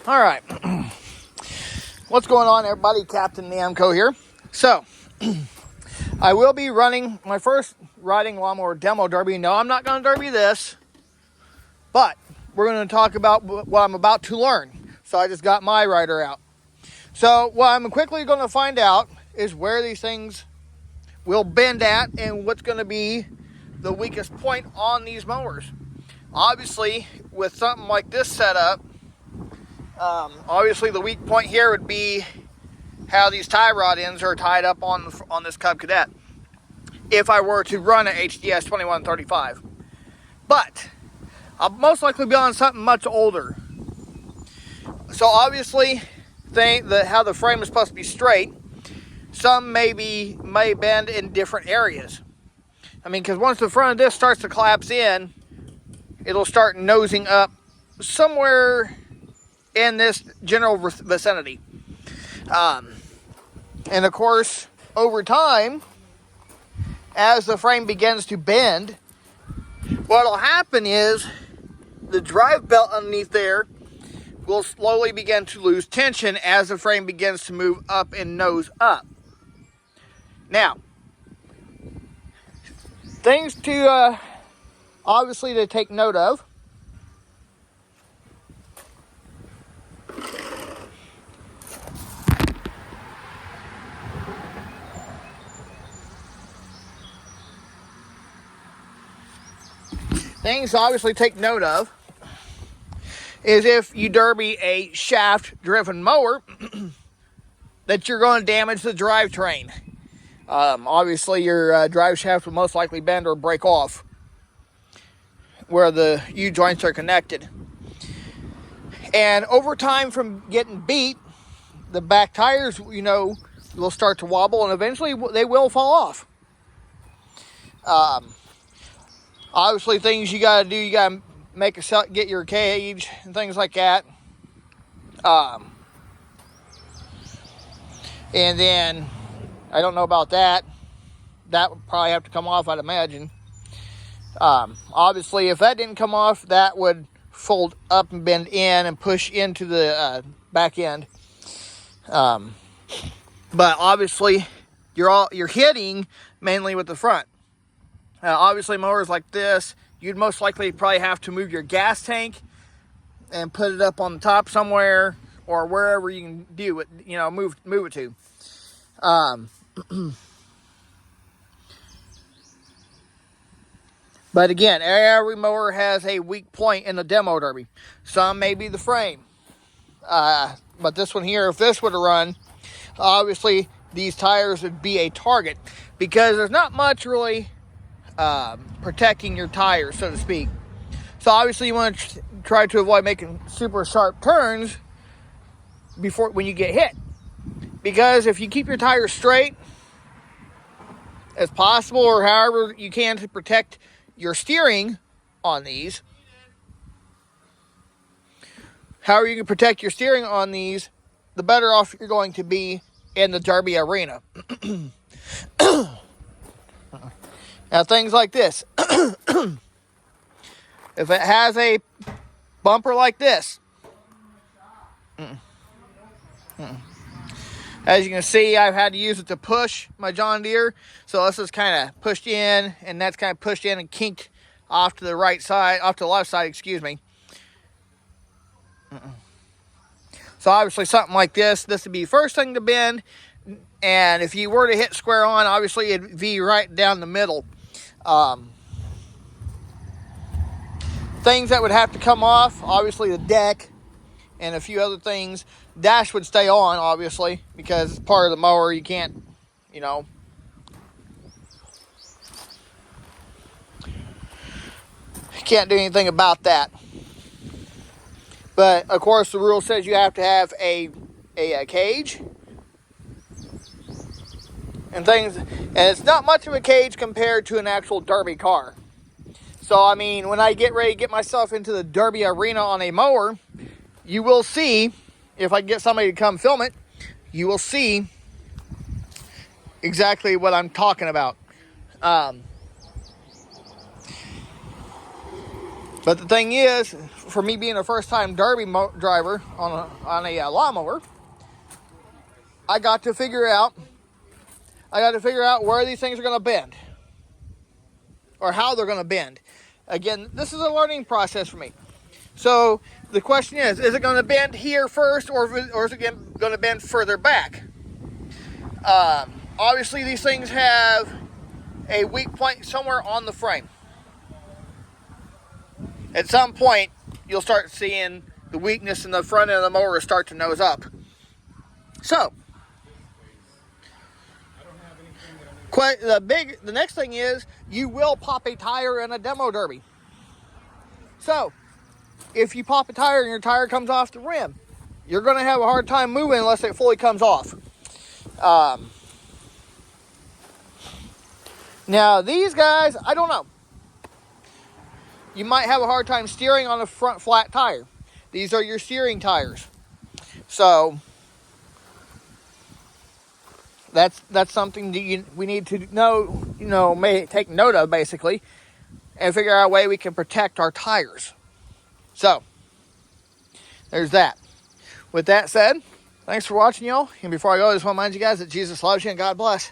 All right. What's going on, everybody? Captain Namco here. So, I will be running my first riding lawnmower demo derby. No, I'm not going to derby this, but we're going to talk about what I'm about to learn. So I just got my rider out. So what I'm quickly going to find out is where these things will bend at and what's going to be the weakest point on these mowers. Obviously, with something like this setup, obviously the weak point here would be how these tie rod ends are tied up on this Cub Cadet if I were to run an HDS 2135. But I'll most likely be on something much older. So obviously, how the frame is supposed to be straight, some may bend in different areas. I mean, because once the front of this starts to collapse in, it'll start nosing up somewhere in this general vicinity. And of course, over time, as the frame begins to bend, what'll happen is the drive belt underneath there will slowly begin to lose tension as the frame begins to move up and nose up. Now, things to obviously to take note of. Things to obviously take note of is if you derby a shaft-driven mower, that you're going to damage the drivetrain. Obviously, your drive shaft will most likely bend or break off where the U-joints are connected. And over time from getting beat, the back tires, will start to wobble, and eventually they will fall off. Obviously, things you got to do, you got to get your cage and things like that. And then, I don't know about that. That would probably have to come off, I'd imagine. Obviously, if that didn't come off, that would fold up and bend in and push into the back end. But obviously, you're hitting mainly with the front. Obviously, mowers like this, you'd most likely probably have to move your gas tank and put it up on the top somewhere, or wherever you can do it, move it to. But again, every mower has a weak point in the demo derby. Some may be the frame. But this one here, if this were to run, obviously these tires would be a target, because there's not much really protecting your tires, so to speak. So obviously you want to try to avoid making super sharp turns when you get hit, because if you keep your tires straight as possible, or however you can to protect your steering on these, however you can protect your steering on these, the better off you're going to be in the derby arena. Now, things like this. If it has a bumper like this, as you can see, I've had to use it to push my John Deere. So this is kind of pushed in, and that's kind of pushed in and kinked off to the right side, off to the left side, excuse me. So obviously something like this would be first thing to bend. And if you were to hit square on, obviously it'd be right down the middle. Things that would have to come off, obviously the deck and a few other things. Dash would stay on, obviously, because it's part of the mower. You can't, can't do anything about that. But of course, the rule says you have to have a cage and things, and it's not much of a cage compared to an actual derby car. So I mean, when I get ready to get myself into the derby arena on a mower, you will see, if I get somebody to come film it, you will see exactly what I'm talking about. But But the thing is, for me being a first-time derby driver on a lawnmower, I got to figure out where these things are going to bend, or how they're going to bend. Again, this is a learning process for me. So the question is it going to bend here first, or is it going to bend further back? Obviously, these things have a weak point somewhere on the frame. At some point, you'll start seeing the weakness in the front end of the mower start to nose up. So, the next thing is you will pop a tire in a demo derby. So, if you pop a tire and your tire comes off the rim, you're going to have a hard time moving unless it fully comes off. Now, these guys, I don't know. You might have a hard time steering on a front flat tire. These are your steering tires. So, that's something that we need to know, take note of, basically, and figure out a way we can protect our tires. So, there's that. With that said, thanks for watching, y'all. And before I go, I just want to remind you guys that Jesus loves you and God bless.